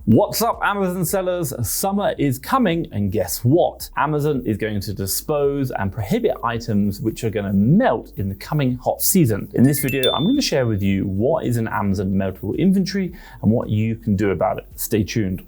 What's up, Amazon sellers? Summer is coming, and guess what? Amazon is going to dispose and prohibit items which are going to melt in the coming hot season. In this video, I'm going to share with you what is an Amazon meltable inventory and what you can do about it. Stay tuned.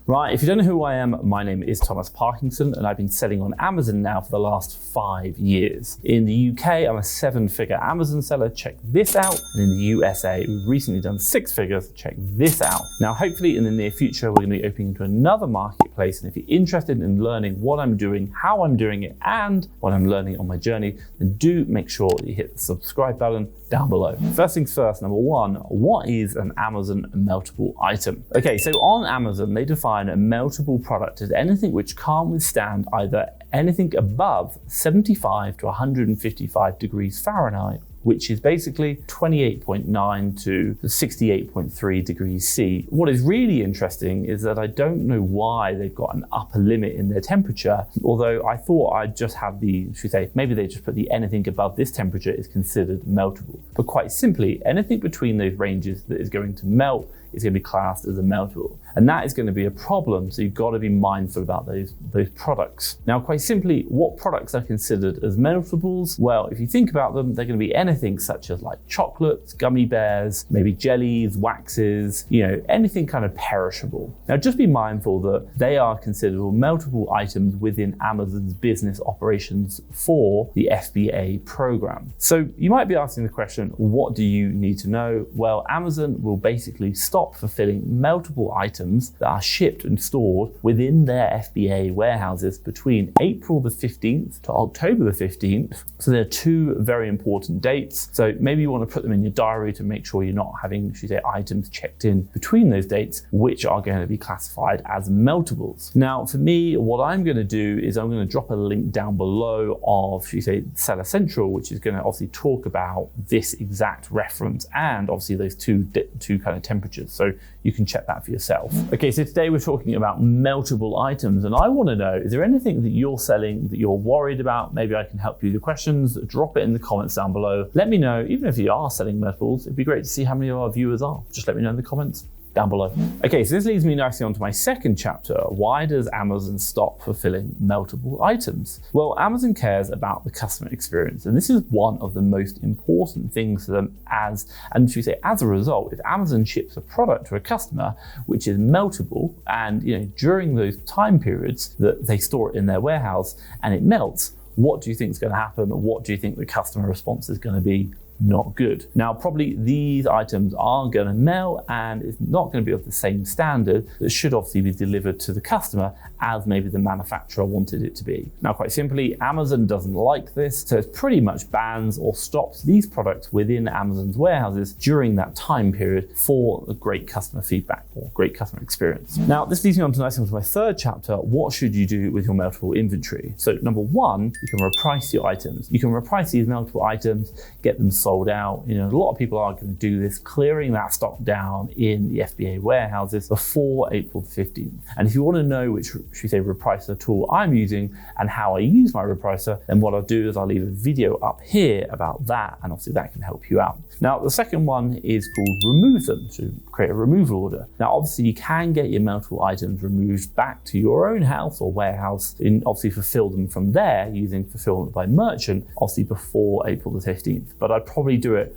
Right, if you don't know who I am, my name is Thomas Parkinson and I've been selling on Amazon now for the last 5 years. In the UK, I'm a 7-figure Amazon seller, check this out. And in the USA, we've recently done 6 figures, check this out. Now, hopefully in the near future, we're gonna be opening into another marketplace. And if you're interested in learning what I'm doing, how I'm doing it, and what I'm learning on my journey, then do make sure that you hit the subscribe button down below. First things first, number one, what is an Amazon meltable item? Okay, so on Amazon, they define a meltable product as anything which can't withstand either anything above 75 to 155 degrees Fahrenheit, which is basically 28.9 to 68.3 degrees C. What is really interesting is that I don't know why they've got an upper limit in their temperature, although I thought I'd just have the, should we say, maybe they just put the anything above this temperature is considered meltable. But quite simply, anything between those ranges that is going to melt is going to be classed as a meltable. And that is going to be a problem, so you've got to be mindful about those products. Now, quite simply, what products are considered as meltables? Well, if you think about them, they're going to be anything such as like chocolates, gummy bears, maybe jellies, waxes, anything kind of perishable. Now, just be mindful that they are considered meltable items within Amazon's business operations for the FBA program. So you might be asking the question, what do you need to know? Well, Amazon will basically stop fulfilling meltable items that are shipped and stored within their FBA warehouses between April the 15th to October the 15th. So there are 2 very important dates. So maybe you want to put them in your diary to make sure you're not having, should we say, items checked in between those dates, which are going to be classified as meltables. Now, for me, what I'm going to do is I'm going to drop a link down below of, should we say, Seller Central, which is going to obviously talk about this exact reference and obviously those two kind of temperatures. So you can check that for yourself. Okay, so today we're talking about meltable items, and I want to know, is there anything that you're selling that you're worried about? Maybe I can help you with your questions. Drop it in the comments down below. Let me know, even if you are selling meltables, it'd be great to see how many of our viewers are. Just let me know in the comments down below. Okay, so this leads me nicely onto my second chapter. Why does Amazon stop fulfilling meltable items? Well, Amazon cares about the customer experience, and this is one of the most important things for them as a result, if Amazon ships a product to a customer which is meltable, and during those time periods that they store it in their warehouse and it melts, what do you think is going to happen? What do you think the customer response is going to be? Not good. Now, probably these items are going to melt and it's not going to be of the same standard that should obviously be delivered to the customer as maybe the manufacturer wanted it to be. Now, quite simply, Amazon doesn't like this, so it pretty much bans or stops these products within Amazon's warehouses during that time period for a great customer feedback or great customer experience. Now, this leads me on to my third chapter. What should you do with your meltable inventory? So number one, you can reprice your items. You can reprice these meltable items, get them sold out. A lot of people are going to do this, clearing that stock down in the FBA warehouses before April the 15th. And if you want to know which, should we say, repricer tool I'm using and how I use my repricer, then what I'll do is I'll leave a video up here about that, and obviously that can help you out. Now, the second one is called remove them, to create a removal order. Now, obviously you can get your meltable items removed back to your own house or warehouse and obviously fulfill them from there using fulfillment by merchant, obviously before April the 15th. But I'd probably do it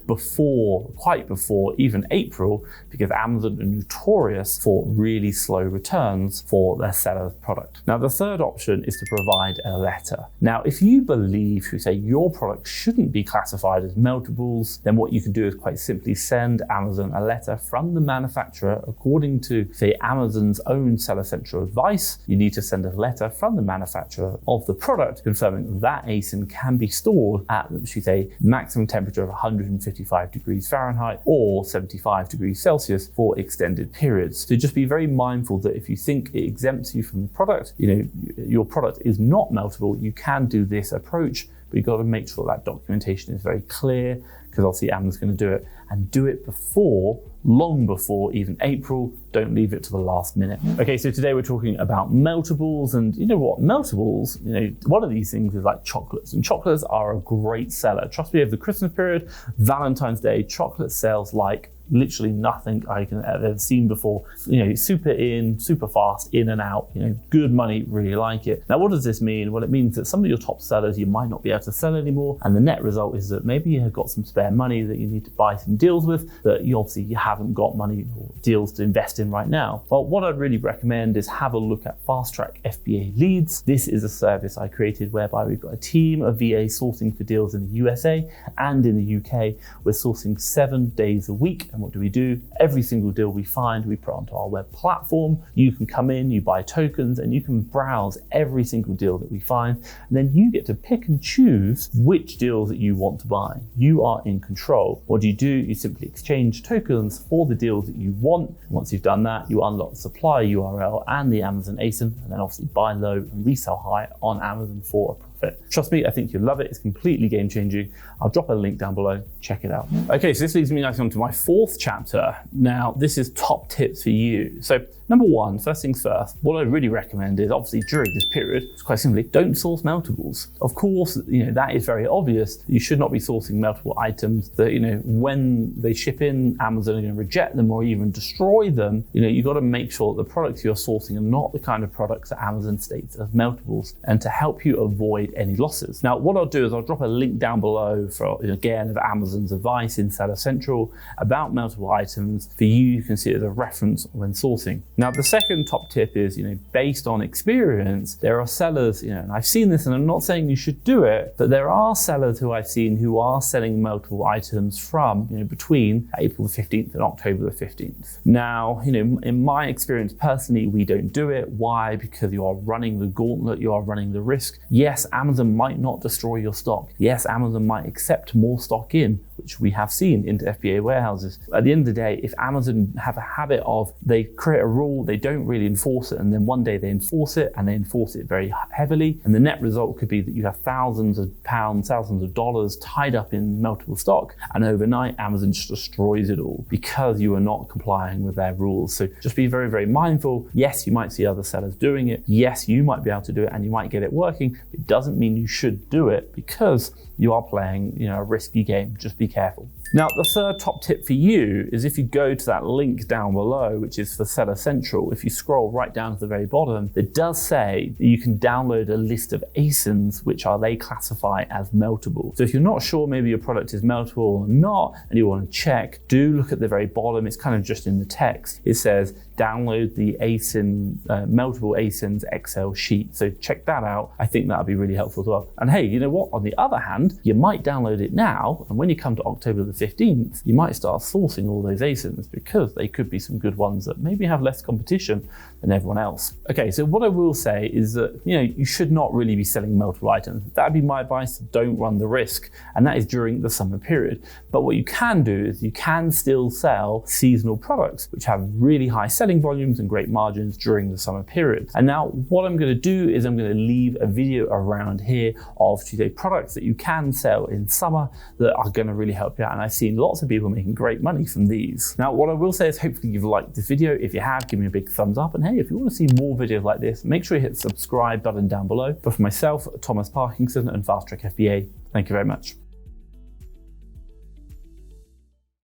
quite before even April, because Amazon are notorious for really slow returns for their seller's product. Now, the third option is to provide a letter. Now, if you believe, should we say, your product shouldn't be classified as meltables, then what you can do is quite simply send Amazon a letter from the manufacturer according to, say, Amazon's own Seller Central advice. You need to send a letter from the manufacturer of the product confirming that ASIN can be stored at, should we say, maximum temperature of 155 degrees Fahrenheit or 75 degrees Celsius for extended periods. So just be very mindful that if you think it exempts you from the product, your product is not meltable, you can do this approach, but you've got to make sure that documentation is very clear, because obviously Amazon's going to do it, and do it before, long before even April. Don't leave it to the last minute. Okay, so today we're talking about meltables, and you know what? Meltables, one of these things is like chocolates, and chocolates are a great seller. Trust me, over the Christmas period, Valentine's Day, chocolate sells like literally nothing I can have ever seen before. Super fast, in and out, good money, really like it. Now, what does this mean? Well, it means that some of your top sellers you might not be able to sell anymore, and the net result is that maybe you have got some spare money that you need to buy some deals with that you haven't got money or deals to invest in right now. Well, what I'd really recommend is have a look at FastTrackFBA Leads. This is a service I created whereby we've got a team of VA sourcing for deals in the USA and in the UK. We're sourcing 7 days a week. And what do? Every single deal we find, we put onto our web platform. You can come in, you buy tokens, and you can browse every single deal that we find. And then you get to pick and choose which deals that you want to buy. You are in control. What do? You simply exchange tokens for the deals that you want. Once you've done that, you unlock the supplier URL and the Amazon ASIN, and then obviously buy low and resell high on Amazon for a profit. Trust me, I think you'll love it. It's completely game changing. I'll drop a link down below. Check it out. Okay, so this leads me nicely on to my 4th chapter. Now, this is top tips for you. So number 1, first things first, what I really recommend is obviously during this period, it's quite simply, don't source meltables. Of course, that is very obvious. You should not be sourcing meltable items that, when they ship in, Amazon are going to reject them or even destroy them. You've got to make sure that the products you're sourcing are not the kind of products that Amazon states as meltables, and to help you avoid any losses. Now, what I'll do is I'll drop a link down below for, again, of Amazon's advice in Seller Central about meltable items for you can see it as a reference when sourcing. Now, the second top tip is, based on experience, there are sellers, and I've seen this, and I'm not saying you should do it, but there are sellers who I've seen who are selling meltable items from, between April the 15th and October the 15th. Now, in my experience personally, we don't do it. Why? Because you are running the gauntlet, you are running the risk. Yes, Amazon might not destroy your stock. Yes, Amazon might accept more stock in, which we have seen into FBA warehouses. At the end of the day, if Amazon have a habit of they create a rule, they don't really enforce it, and then one day they enforce it, and they enforce it very heavily, and the net result could be that you have thousands of pounds, thousands of dollars tied up in meltable stock, and overnight Amazon just destroys it all because you are not complying with their rules. So just be very, very mindful. Yes, you might see other sellers doing it. Yes, you might be able to do it and you might get it working. It doesn't mean you should do it because you are playing, a risky game. Just be careful. Now, the third top tip for you is if you go to that link down below, which is for Seller Central, if you scroll right down to the very bottom, it does say that you can download a list of ASINs, which they classify as meltable. So if you're not sure maybe your product is meltable or not, and you want to check, do look at the very bottom. It's kind of just in the text. It says, download the meltable ASINs Excel sheet. So check that out. I think that'll be really helpful as well. And hey, you know what? On the other hand, you might download it now, and when you come to October the 15th, you might start sourcing all those ASINs because they could be some good ones that maybe have less competition than everyone else. Okay, so what I will say is that, you should not really be selling meltable items. That'd be my advice. Don't run the risk. And that is during the summer period. But what you can do is you can still sell seasonal products, which have really high selling volumes and great margins during the summer period. And now what I'm going to do is I'm going to leave a video around here of products that you can sell in summer that are going to really help you out. And I've seen lots of people making great money from these. Now, what I will say is hopefully you've liked this video. If you have, give me a big thumbs up. And hey, if you want to see more videos like this, make sure you hit the subscribe button down below. But for myself, Thomas Parkinson and FastTrackFBA, thank you very much.